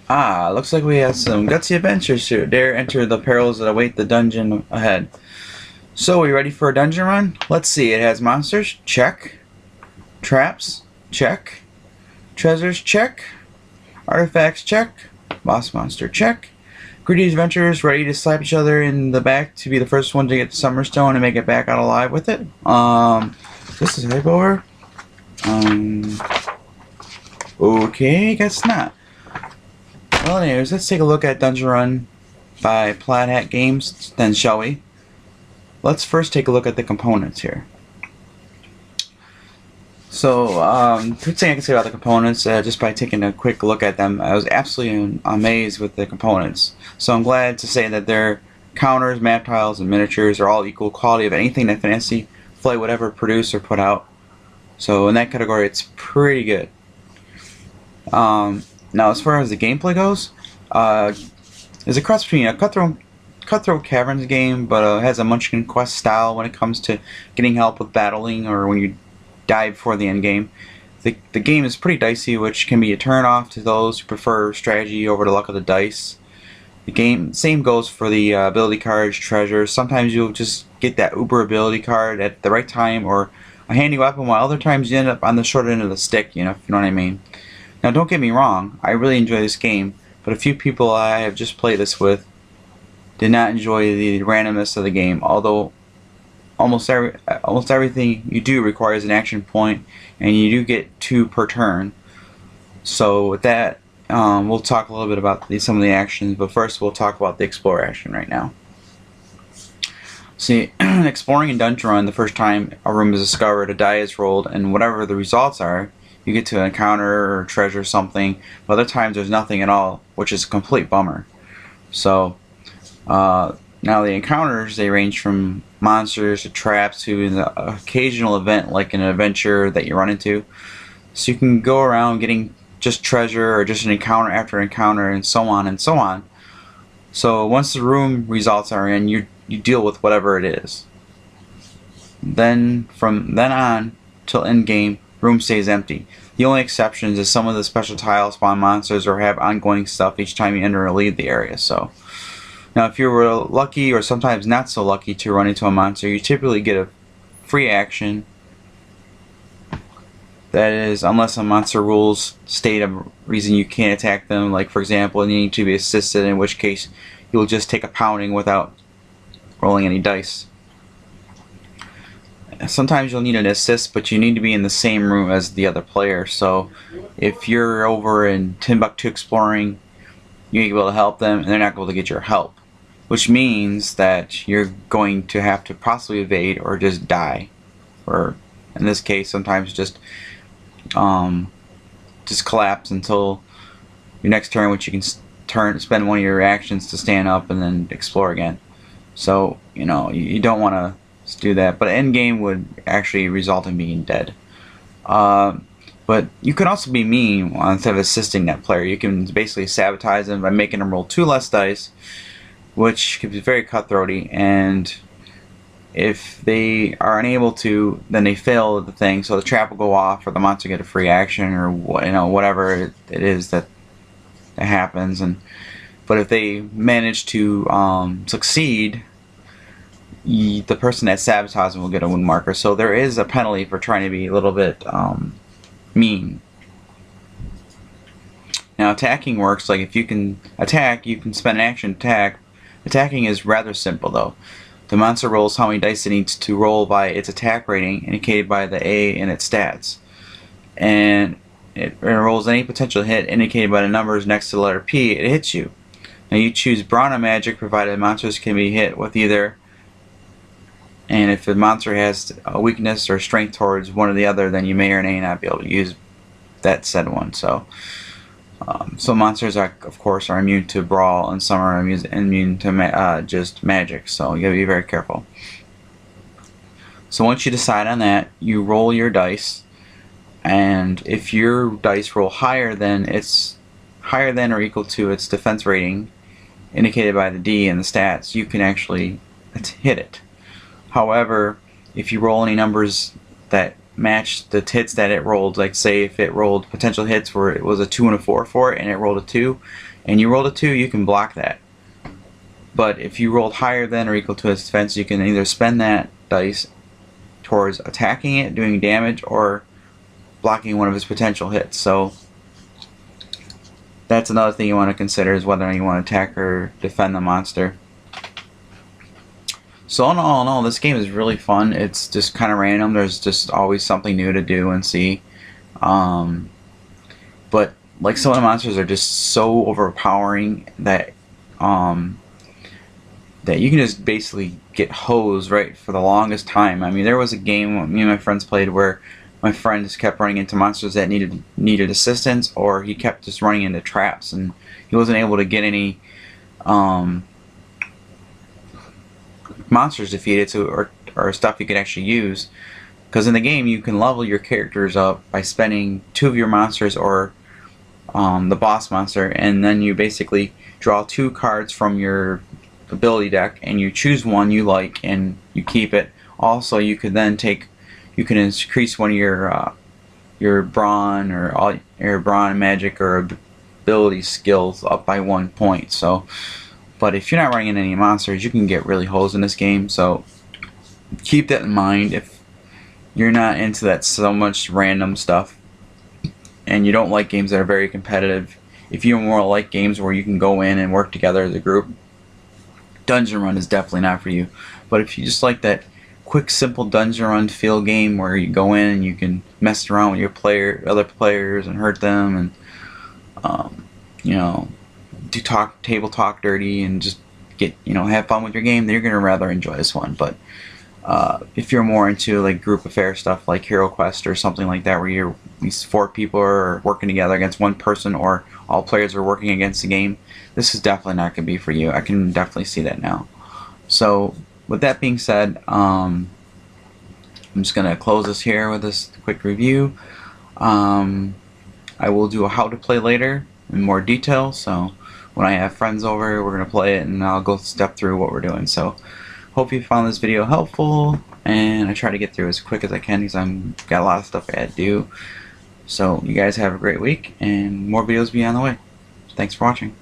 Looks like we have some gutsy adventures here. Dare enter the perils that await the dungeon ahead. So, are you ready for a dungeon run? Let's see, it has monsters, check. Traps, check. Treasures, check. Artifacts, check. Boss monster, check. Greedy adventurers ready to slap each other in the back to be the first one to get the Summerstone and make it back out alive with it. This is a over. Okay, guess not. Well, anyways, let's take a look at Dungeon Run by Plaid Hat Games, then, shall we? Let's first take a look at the components here. So, first thing I can say about the components, just by taking a quick look at them, I was absolutely amazed with the components. So I'm glad to say that their counters, map tiles, and miniatures are all equal quality of anything that Fantasy Flight would ever produce or put out. So in that category, it's pretty good. Now, as far as the gameplay goes, there's a cross between a Cutthroat Caverns game, but has a Munchkin Quest style when it comes to getting help with battling or when you die before the end game. The game is pretty dicey, which can be a turn off to those who prefer strategy over the luck of the dice. The game same goes for the ability cards, treasures. Sometimes you'll just get that uber ability card at the right time or a handy weapon, while other times you end up on the short end of the stick, if you know what I mean. Now, don't get me wrong, I really enjoy this game, but a few people I have just played this with did not enjoy the randomness of the game, although almost everything you do requires an action point, and you do get 2 per turn. So with that, we'll talk a little bit about some of the actions, but first we'll talk about the Explore action right now. See, exploring in Dungeon Run, the first time a room is discovered, a die is rolled, and whatever the results are, you get to encounter or treasure something. But other times there's nothing at all, which is a complete bummer. So now the encounters, they range from monsters to traps to an occasional event like an adventure that you run into. So you can go around getting just treasure or just an encounter after encounter and so on and so on. So once the room results are in, you deal with whatever it is. Then from then on till end game, room stays empty. The only exceptions is some of the special tiles spawn monsters or have ongoing stuff each time you enter or leave the area. So now, if you were lucky or sometimes not so lucky to run into a monster, you typically get a free action. That is, unless a monster rules state a reason you can't attack them, like for example needing to be assisted, in which case you'll just take a pounding without rolling any dice. Sometimes you'll need an assist, but you need to be in the same room as the other player. So if you're over in Timbuktu exploring, you ain't able to help them, and they're not able to get your help, which means that you're going to have to possibly evade or just die, or in this case sometimes just collapse until your next turn, which you can spend one of your actions to stand up and then explore again. So you don't want to do that, but end game would actually result in being dead. But you can also be mean instead of assisting that player. You can basically sabotage them by making them roll 2 less dice, which can be very cutthroaty, and if they are unable to, then they fail the thing, so the trap will go off or the monster get a free action or whatever it is that happens. But if they manage to succeed, the person that sabotages them will get a wound marker. So there is a penalty for trying to be a little bit mean. Now, attacking works like if you can attack, you can spend an action to attack. Attacking is rather simple though. The monster rolls how many dice it needs to roll by its attack rating, indicated by the A in its stats, and it rolls any potential hit indicated by the numbers next to the letter P. It hits you. Now you choose Brawn or Magic, provided monsters can be hit with either. And if the monster has a weakness or strength towards one or the other, then you may or may not be able to use that said one. So, some monsters of course are immune to brawl, and some are immune to just magic. So you gotta be very careful. So once you decide on that, you roll your dice, and if your dice roll higher than or equal to its defense rating, indicated by the D in the stats, you can actually hit it. However, if you roll any numbers that match the hits that it rolled, like say if it rolled potential hits where it was a 2 and a 4 for it and it rolled a 2, and you rolled a 2, you can block that. But if you rolled higher than or equal to its defense, you can either spend that dice towards attacking it, doing damage, or blocking one of its potential hits. So that's another thing you want to consider, is whether or not you want to attack or defend the monster. So all in all, this game is really fun. It's just kind of random. There's just always something new to do and see. But like, some of the monsters are just so overpowering that that you can just basically get hosed right for the longest time. I mean, there was a game me and my friends played where my friend just kept running into monsters that needed assistance, or he kept just running into traps, and he wasn't able to get any monsters defeated, or stuff you could actually use. Because in the game, you can level your characters up by spending 2 of your monsters, or the boss monster, and then you basically draw 2 cards from your ability deck, and you choose one you like and you keep it. Also, you could then increase one of your brawn, or all your brawn, magic, or ability skills up by 1 point. So, but if you're not running in any monsters, you can get really hosed in this game. So keep that in mind if you're not into that so much random stuff, and you don't like games that are very competitive. If you more like games where you can go in and work together as a group, Dungeon Run is definitely not for you. But if you just like that quick, simple dungeon run feel game where you go in and you can mess around with your other players and hurt them, and you know, do table talk dirty and just have fun with your game, then you're gonna rather enjoy this one. But if you're more into like group affair stuff like Hero Quest or something like that, where at least 4 people are working together against one person, or all players are working against the game, this is definitely not going to be for you. I can definitely see that now. So with that being said, I'm just going to close this here with this quick review. I will do a how to play later in more detail, so when I have friends over, we're going to play it, and I'll go step through what we're doing. So hope you found this video helpful, and I try to get through as quick as I can because I've got a lot of stuff I got to do. So you guys have a great week, and more videos will be on the way. Thanks for watching.